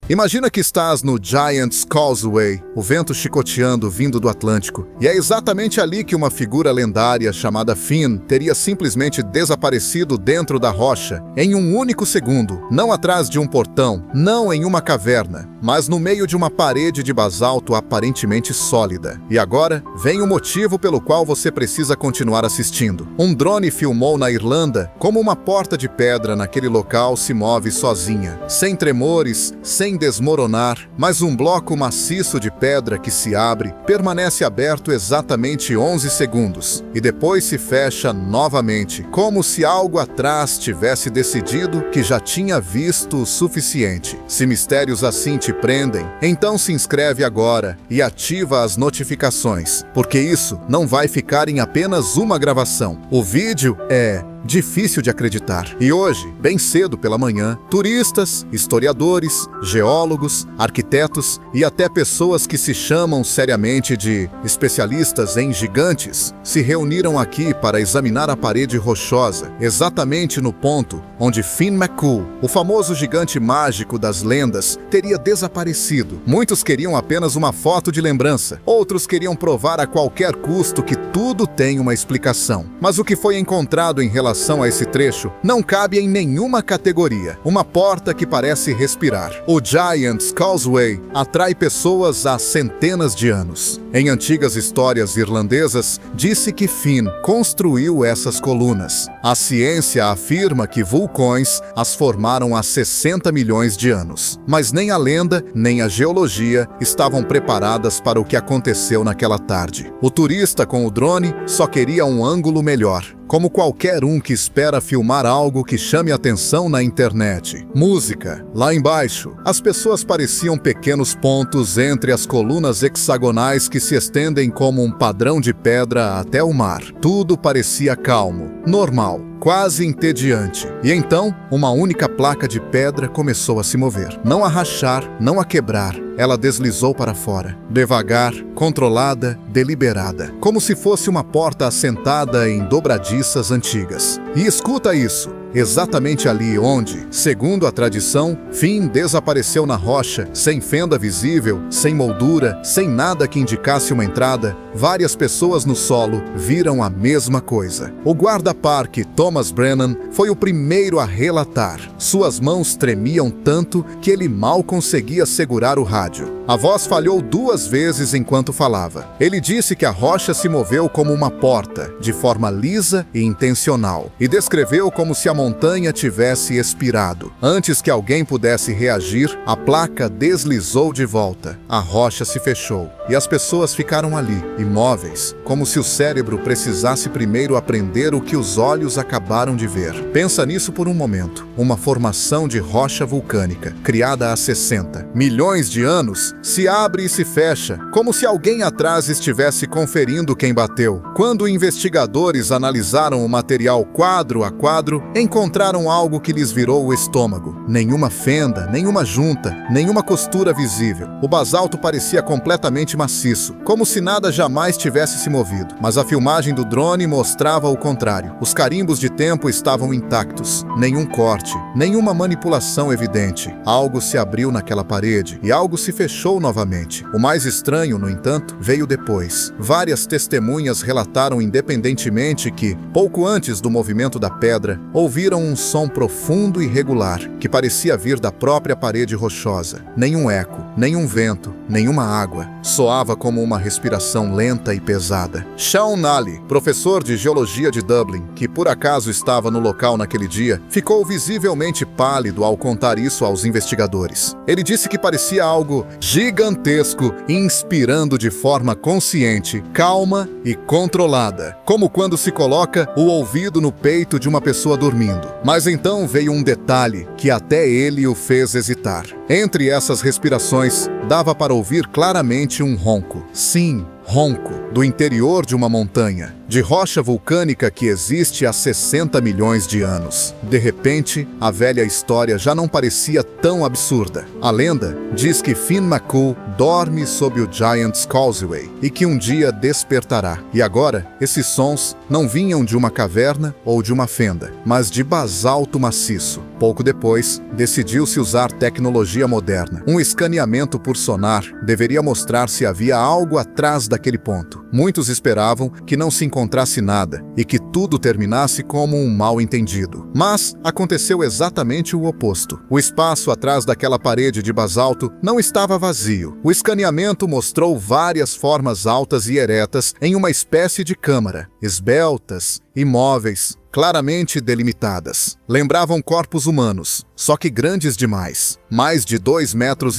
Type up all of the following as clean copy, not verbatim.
Imagina que estás no Giant's Causeway, o vento chicoteando vindo do Atlântico, e é exatamente ali que uma figura lendária chamada Finn teria simplesmente desaparecido dentro da rocha em um único segundo, não atrás de um portão, não em uma caverna, mas no meio de uma parede de basalto aparentemente sólida. E agora vem o motivo pelo qual você precisa continuar assistindo. Um drone filmou na Irlanda como uma porta de pedra naquele local se move sozinha, sem tremores, sem desmoronar, mas um bloco maciço de pedra que se abre permanece aberto exatamente 11 segundos e depois se fecha novamente, como se algo atrás tivesse decidido que já tinha visto o suficiente. Se mistérios assim te prendem, então se inscreve agora e ativa as notificações, porque isso não vai ficar em apenas uma gravação. O vídeo é difícil de acreditar. E hoje, bem cedo pela manhã, turistas, historiadores, geólogos, arquitetos e até pessoas que se chamam seriamente de especialistas em gigantes se reuniram aqui para examinar a parede rochosa, exatamente no ponto onde Finn McCool, o famoso gigante mágico das lendas, teria desaparecido. Muitos queriam apenas uma foto de lembrança, outros queriam provar a qualquer custo que tudo tem uma explicação. Mas o que foi encontrado em relação a esse trecho não cabe em nenhuma categoria. Uma porta que parece respirar. O Giant's Causeway atrai pessoas há centenas de anos. Em antigas histórias irlandesas, disse que Finn construiu essas colunas. A ciência afirma que vulcões as formaram há 60 milhões de anos. Mas nem a lenda, nem a geologia estavam preparadas para o que aconteceu naquela tarde. O turista com o drone só queria um ângulo melhor, como qualquer um que espera filmar algo que chame atenção na internet. Música. Lá embaixo, as pessoas pareciam pequenos pontos entre as colunas hexagonais que se estendem como um padrão de pedra até o mar. Tudo parecia calmo, normal, quase entediante. E então, uma única placa de pedra começou a se mover. Não a rachar, não a quebrar. Ela deslizou para fora, devagar, controlada, deliberada, como se fosse uma porta assentada em dobradiças antigas. E escuta isso! Exatamente ali onde, segundo a tradição, Finn desapareceu na rocha, sem fenda visível, sem moldura, sem nada que indicasse uma entrada, várias pessoas no solo viram a mesma coisa. O guarda-parque Thomas Brennan foi o primeiro a relatar. Suas mãos tremiam tanto que ele mal conseguia segurar o rádio. A voz falhou 2 vezes enquanto falava. Ele disse que a rocha se moveu como uma porta, de forma lisa e intencional, e descreveu como se a montanha tivesse expirado. Antes que alguém pudesse reagir, a placa deslizou de volta. A rocha se fechou e as pessoas ficaram ali, imóveis, como se o cérebro precisasse primeiro aprender o que os olhos acabaram de ver. Pensa nisso por um momento. Uma formação de rocha vulcânica, criada há 60 milhões de anos, se abre e se fecha, como se alguém atrás estivesse conferindo quem bateu. Quando investigadores analisaram o material quadro a quadro, encontraram algo que lhes virou o estômago. Nenhuma fenda, nenhuma junta, nenhuma costura visível. O basalto parecia completamente maciço, como se nada jamais tivesse se movido. Mas a filmagem do drone mostrava o contrário. Os carimbos de tempo estavam intactos. Nenhum corte, nenhuma manipulação evidente. Algo se abriu naquela parede e algo se fechou novamente. O mais estranho, no entanto, veio depois. Várias testemunhas relataram independentemente que, pouco antes do movimento da pedra, ouviram um som profundo e regular, que parecia vir da própria parede rochosa. Nenhum eco, nenhum vento, nenhuma água. Soava como uma respiração lenta e pesada. Sean Nally, professor de geologia de Dublin, que por acaso estava no local naquele dia, ficou visivelmente pálido ao contar isso aos investigadores. Ele disse que parecia algo gigantesco, inspirando de forma consciente, calma e controlada, como quando se coloca o ouvido no peito de uma pessoa dormindo. Mas então veio um detalhe que até ele o fez hesitar. Entre essas respirações, dava para ouvir claramente um ronco. Sim, ronco, do interior de uma montanha. de rocha vulcânica que existe há 60 milhões de anos. De repente, a velha história já não parecia tão absurda. A lenda diz que Finn McCool dorme sob o Giant's Causeway e que um dia despertará. E agora, esses sons não vinham de uma caverna ou de uma fenda, mas de basalto maciço. Pouco depois, decidiu-se usar tecnologia moderna. Um escaneamento por sonar deveria mostrar se havia algo atrás daquele ponto. Muitos esperavam que não se encontrasse nada e que tudo terminasse como um mal-entendido. Mas aconteceu exatamente o oposto. O espaço atrás daquela parede de basalto não estava vazio. O escaneamento mostrou várias formas altas e eretas em uma espécie de câmara, esbeltas, imóveis, claramente delimitadas. Lembravam corpos humanos, só que grandes demais. Mais de 2,5 metros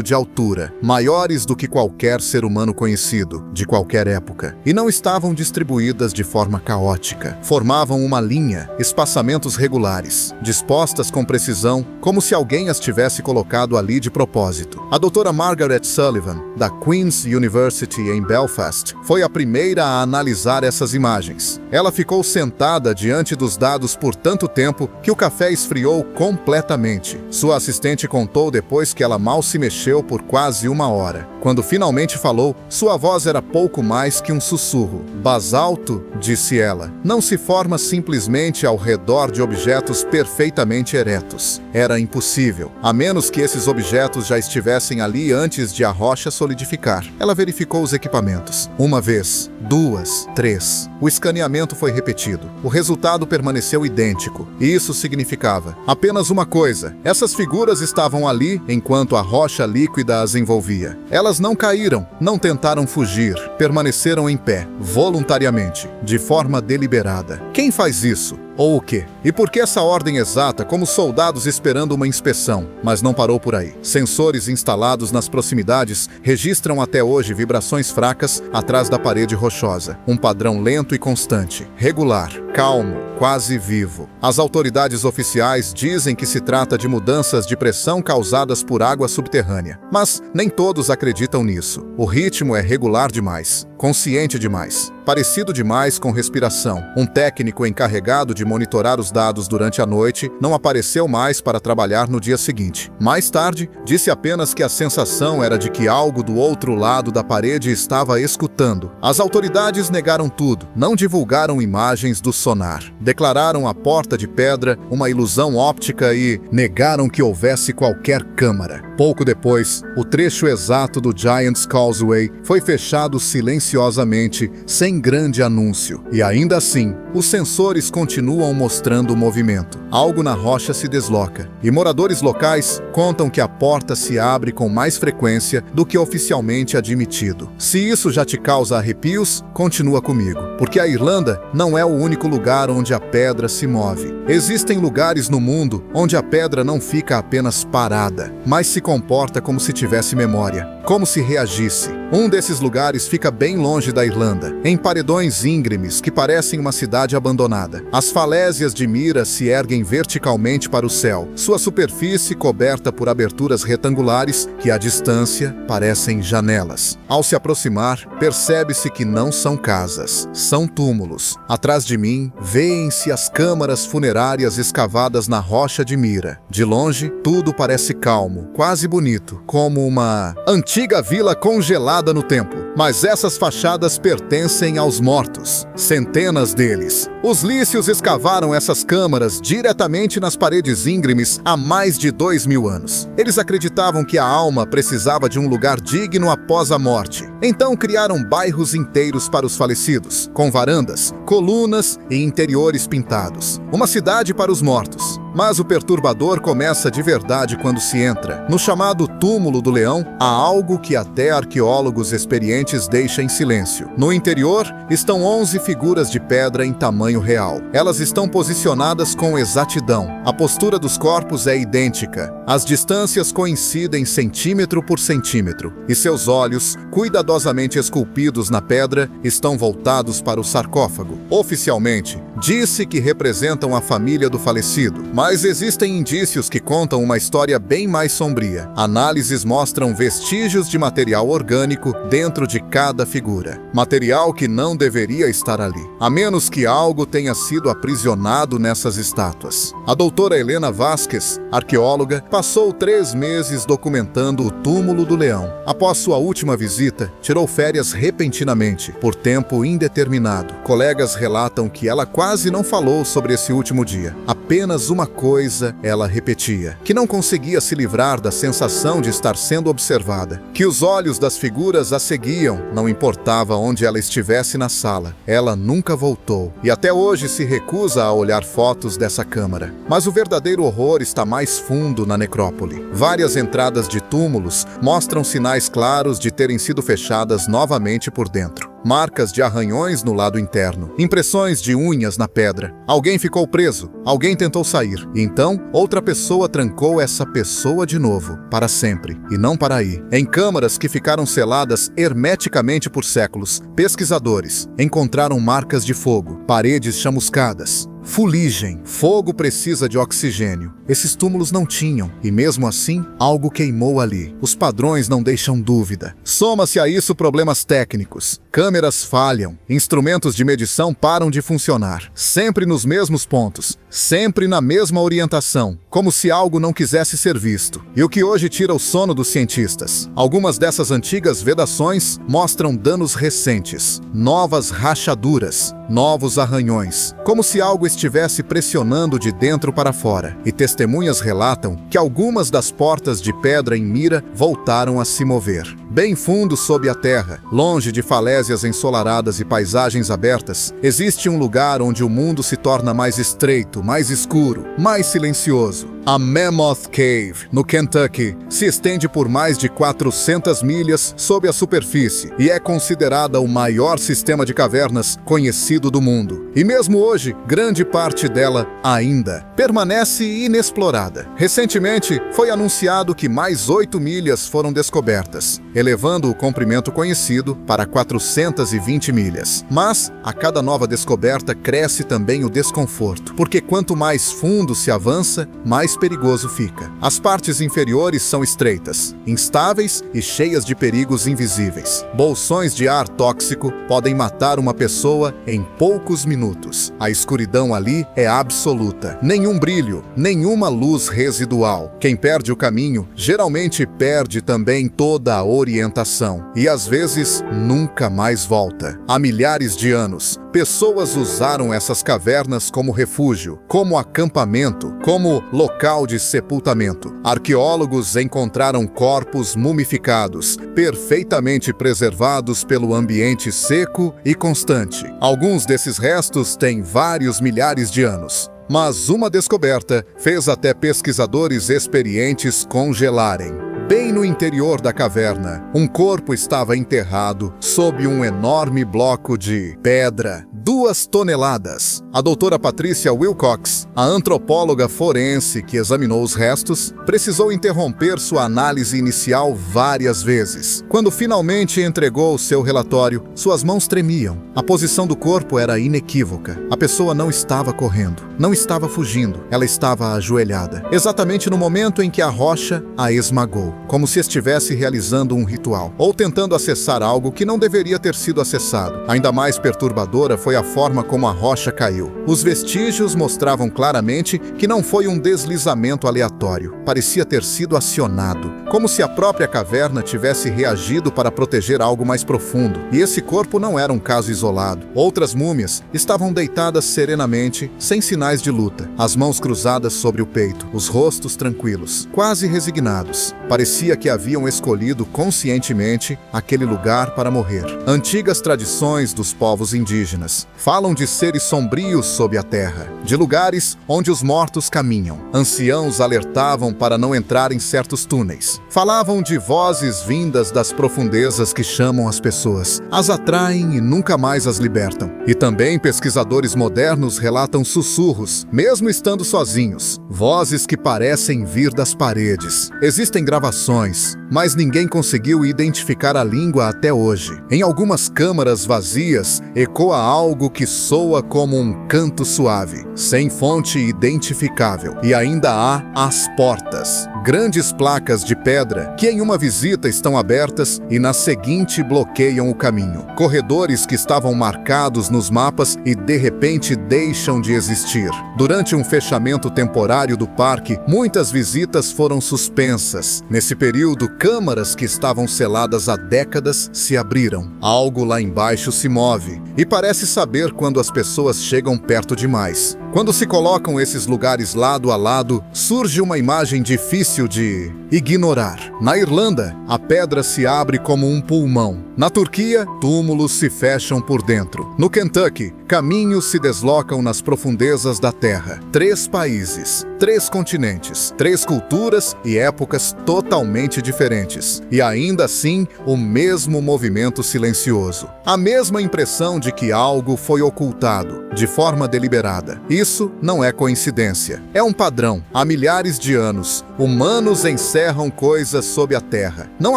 de altura, maiores do que qualquer ser humano conhecido, de qualquer época. E não estavam distribuídas de forma caótica. Formavam uma linha, espaçamentos regulares, dispostas com precisão, como se alguém as tivesse colocado ali de propósito. A doutora Margaret Sullivan, da Queen's University em Belfast, foi a primeira a analisar essas imagens. Ela ficou sentada diante dos dados por tanto tempo que o café esfriou completamente. Sua assistente contou depois que ela mal se mexeu por quase 1 hora. Quando finalmente falou, sua voz era pouco mais que um sussurro. Basalto, disse ela, não se forma simplesmente ao redor de objetos perfeitamente eretos. Era impossível, a menos que esses objetos já estivessem ali antes de a rocha solidificar. Ela verificou os equipamentos. 1 vez, 2, 3. O escaneamento foi repetido. O resultado permaneceu idêntico. E isso significava apenas uma coisa. Essas figuras estavam ali enquanto a rocha líquida as envolvia. Elas não caíram, não tentaram fugir, permaneceram em pé, voluntariamente, de forma deliberada. Quem faz isso? Ou o quê? E por que essa ordem exata, como soldados esperando uma inspeção? Mas não parou por aí. Sensores instalados nas proximidades registram até hoje vibrações fracas atrás da parede rochosa. Um padrão lento e constante, regular, calmo, quase vivo. As autoridades oficiais dizem que se trata de mudanças de pressão causadas por água subterrânea. Mas nem todos acreditam nisso. O ritmo é regular demais, consciente demais, parecido demais com respiração. Um técnico encarregado de monitorar os dados durante a noite não apareceu mais para trabalhar no dia seguinte. Mais tarde, disse apenas que a sensação era de que algo do outro lado da parede estava escutando. As autoridades negaram tudo, não divulgaram imagens do sonar. Declararam a porta de pedra uma ilusão óptica e negaram que houvesse qualquer câmara. Pouco depois, o trecho exato do Giant's Causeway foi fechado silenciosamente, sem grande anúncio. E ainda assim, os sensores continuam mostrando o movimento. Algo na rocha se desloca. E moradores locais contam que a porta se abre com mais frequência do que oficialmente admitido. Se isso já te causa arrepios, continua comigo. Porque a Irlanda não é o único lugar onde a pedra se move. Existem lugares no mundo onde a pedra não fica apenas parada, mas se comporta como se tivesse memória, como se reagisse. Um desses lugares fica bem longe da Irlanda, em paredões íngremes que parecem uma cidade abandonada. As falésias de Mira se erguem verticalmente para o céu, sua superfície coberta por aberturas retangulares que, à distância, parecem janelas. Ao se aproximar, percebe-se que não são casas, são túmulos. Atrás de mim, vêem-se as câmaras funerárias escavadas na rocha de Mira. De longe, tudo parece calmo, quase bonito, como uma antiga vila congelada no tempo. Mas essas fachadas pertencem aos mortos, centenas deles. Os lícios escavaram essas câmaras diretamente nas paredes íngremes há mais de 2.000 anos. Eles acreditavam que a alma precisava de um lugar digno após a morte. Então criaram bairros inteiros para os falecidos, com varandas, colunas e interiores pintados. Uma cidade para os mortos. Mas o perturbador começa de verdade quando se entra. No chamado Túmulo do Leão, há algo que até arqueólogos experientes deixam em silêncio. No interior, estão 11 figuras de pedra em tamanho real. Elas estão posicionadas com exatidão. A postura dos corpos é idêntica. As distâncias coincidem centímetro por centímetro. E seus olhos, cuidadosamente esculpidos na pedra, estão voltados para o sarcófago. Oficialmente, disse que representam a família do falecido, mas Mas existem indícios que contam uma história bem mais sombria. Análises mostram vestígios de material orgânico dentro de cada figura. Material que não deveria estar ali, a menos que algo tenha sido aprisionado nessas estátuas. A doutora Helena Vasquez, arqueóloga, passou 3 meses documentando o túmulo do leão. Após sua última visita, tirou férias repentinamente, por tempo indeterminado. Colegas relatam que ela quase não falou sobre esse último dia. Apenas uma coisa ela repetia: que não conseguia se livrar da sensação de estar sendo observada, que os olhos das figuras a seguiam, não importava onde ela estivesse na sala. Ela nunca voltou e até hoje se recusa a olhar fotos dessa câmara. Mas o verdadeiro horror está mais fundo na necrópole. Várias entradas de túmulos mostram sinais claros de terem sido fechadas novamente por dentro. Marcas de arranhões no lado interno, impressões de unhas na pedra. Alguém ficou preso, alguém tentou sair, e então outra pessoa trancou essa pessoa de novo, para sempre, e não para aí. Em câmaras que ficaram seladas hermeticamente por séculos, pesquisadores encontraram marcas de fogo, paredes chamuscadas, fuligem. Fogo precisa de oxigênio. Esses túmulos não tinham, e mesmo assim, algo queimou ali. Os padrões não deixam dúvida. Soma-se a isso problemas técnicos. Câmeras falham, instrumentos de medição param de funcionar. Sempre nos mesmos pontos, sempre na mesma orientação, como se algo não quisesse ser visto. E o que hoje tira o sono dos cientistas? Algumas dessas antigas vedações mostram danos recentes, novas rachaduras, novos arranhões, como se algo estivesse pressionando de dentro para fora. E testemunhas relatam que algumas das portas de pedra em mira voltaram a se mover. Bem fundo sob a terra, longe de falésias ensolaradas e paisagens abertas, existe um lugar onde o mundo se torna mais estreito, mais escuro, mais silencioso. A Mammoth Cave, no Kentucky, se estende por mais de 400 milhas sob a superfície e é considerada o maior sistema de cavernas conhecido do mundo. E mesmo hoje, grande parte dela ainda permanece inexplorada. Recentemente, foi anunciado que mais 8 milhas foram descobertas, elevando o comprimento conhecido para 420 milhas. Mas, a cada nova descoberta cresce também o desconforto, porque quanto mais fundo se avança, mais perigoso fica. As partes inferiores são estreitas, instáveis e cheias de perigos invisíveis. Bolsões de ar tóxico podem matar uma pessoa em poucos minutos. A escuridão ali é absoluta. Nenhum brilho, nenhuma luz residual. Quem perde o caminho, geralmente perde também toda a orientação. E às vezes, nunca mais volta. Há milhares de anos, pessoas usaram essas cavernas como refúgio, como acampamento, como local de sepultamento. Arqueólogos encontraram corpos mumificados, perfeitamente preservados pelo ambiente seco e constante. Alguns desses restos têm vários milhares de anos. Mas uma descoberta fez até pesquisadores experientes congelarem. Bem no interior da caverna, um corpo estava enterrado sob um enorme bloco de pedra, 2 toneladas. A doutora Patrícia Wilcox, a antropóloga forense que examinou os restos, precisou interromper sua análise inicial várias vezes. Quando finalmente entregou seu relatório, suas mãos tremiam. A posição do corpo era inequívoca. A pessoa não estava correndo, não estava fugindo, ela estava ajoelhada, exatamente no momento em que a rocha a esmagou, como se estivesse realizando um ritual, ou tentando acessar algo que não deveria ter sido acessado. Ainda mais perturbadora foi a forma como a rocha caiu. Os vestígios mostravam claramente que não foi um deslizamento aleatório. Parecia ter sido acionado, como se a própria caverna tivesse reagido para proteger algo mais profundo. E esse corpo não era um caso isolado. Outras múmias estavam deitadas serenamente, sem sinais de luta, as mãos cruzadas sobre o peito, os rostos tranquilos, quase resignados. Parecia que haviam escolhido conscientemente aquele lugar para morrer. Antigas tradições dos povos indígenas falam de seres sombrios sob a terra, de lugares onde os mortos caminham. Anciãos alertavam para não entrar em certos túneis. Falavam de vozes vindas das profundezas que chamam as pessoas, as atraem e nunca mais as libertam. E também pesquisadores modernos relatam sussurros, mesmo estando sozinhos, vozes que parecem vir das paredes. Existem gravações, mas ninguém conseguiu identificar a língua até hoje. Em algumas câmaras vazias, ecoa algo algo que soa como um canto suave, sem fonte identificável. E ainda há as portas, grandes placas de pedra que em uma visita estão abertas e na seguinte bloqueiam o caminho. Corredores que estavam marcados nos mapas e de repente deixam de existir. Durante um fechamento temporário do parque, muitas visitas foram suspensas. Nesse período, câmaras que estavam seladas há décadas se abriram. Algo lá embaixo se move e parece saber quando as pessoas chegam perto demais. Quando se colocam esses lugares lado a lado, surge uma imagem difícil de ignorar. Na Irlanda, a pedra se abre como um pulmão. Na Turquia, túmulos se fecham por dentro. No Kentucky, caminhos se deslocam nas profundezas da terra. 3 países, 3 continentes, 3 culturas e épocas totalmente diferentes. E ainda assim, o mesmo movimento silencioso. A mesma impressão de que algo foi ocultado, de forma deliberada. Isso não é coincidência. É um padrão. Há milhares de anos, humanos encerram coisas sob a terra. Não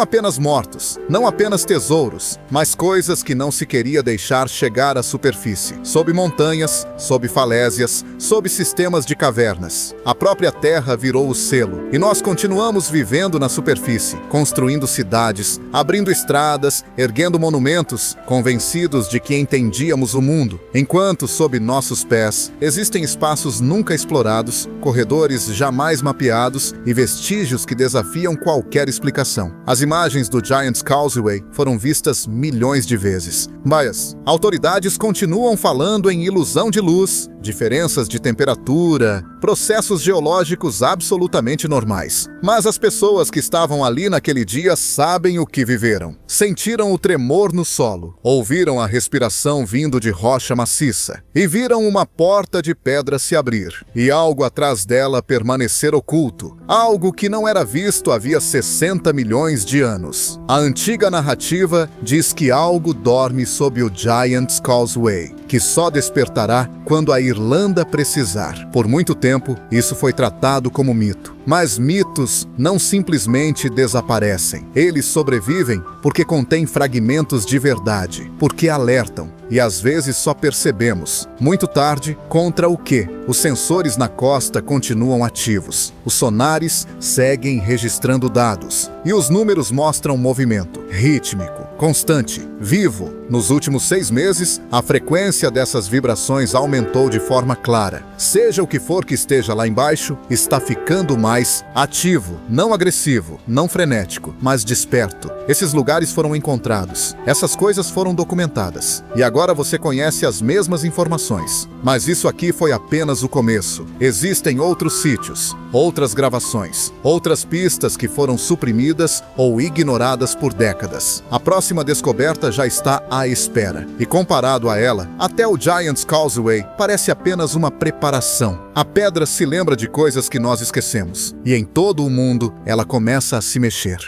apenas mortos, não apenas tesouros, mas coisas que não se queria deixar chegar à superfície. Sob montanhas, sob falésias, sob sistemas de cavernas. A própria terra virou o selo, e nós continuamos vivendo na superfície, construindo cidades, abrindo estradas, erguendo monumentos, convencidos de que entendíamos o mundo, enquanto sob nossos pés existem espaços nunca explorados, corredores jamais mapeados e vestígios que desafiam qualquer explicação. As imagens do Giant's Causeway foram vistas milhões de vezes. Mas autoridades continuam falando em ilusão de luz, diferenças de temperatura, processos geológicos absolutamente normais. Mas as pessoas que estavam ali naquele dia sabem o que viveram. Sentiram o tremor no solo, ouviram a respiração vindo de rocha maciça e viram uma porta de pedra se abrir e algo atrás dela permanecer oculto, algo que não era visto havia 60 milhões de anos. A antiga narrativa diz que algo dorme sob o Giant's Causeway, que só despertará quando a Irlanda precisar. Por muito tempo, isso foi tratado como mito. Mas mitos não simplesmente desaparecem. Eles sobrevivem porque contêm fragmentos de verdade, porque alertam, e às vezes só percebemos, muito tarde, contra o quê? Os sensores na costa continuam ativos, os sonares seguem registrando dados, e os números mostram movimento, rítmico, constante, vivo. Nos últimos 6 meses, a frequência dessas vibrações aumentou de forma clara. Seja o que for que esteja lá embaixo, está ficando mais ativo, não agressivo, não frenético, mas desperto. Esses lugares foram encontrados, essas coisas foram documentadas, e agora você conhece as mesmas informações. Mas isso aqui foi apenas o começo. Existem outros sítios, outras gravações, outras pistas que foram suprimidas ou ignoradas por décadas. A próxima descoberta já está à espera, e comparado a ela, até o Giant's Causeway parece apenas uma preparação. A pedra se lembra de coisas que nós esquecemos, e em todo o mundo ela começa a se mexer.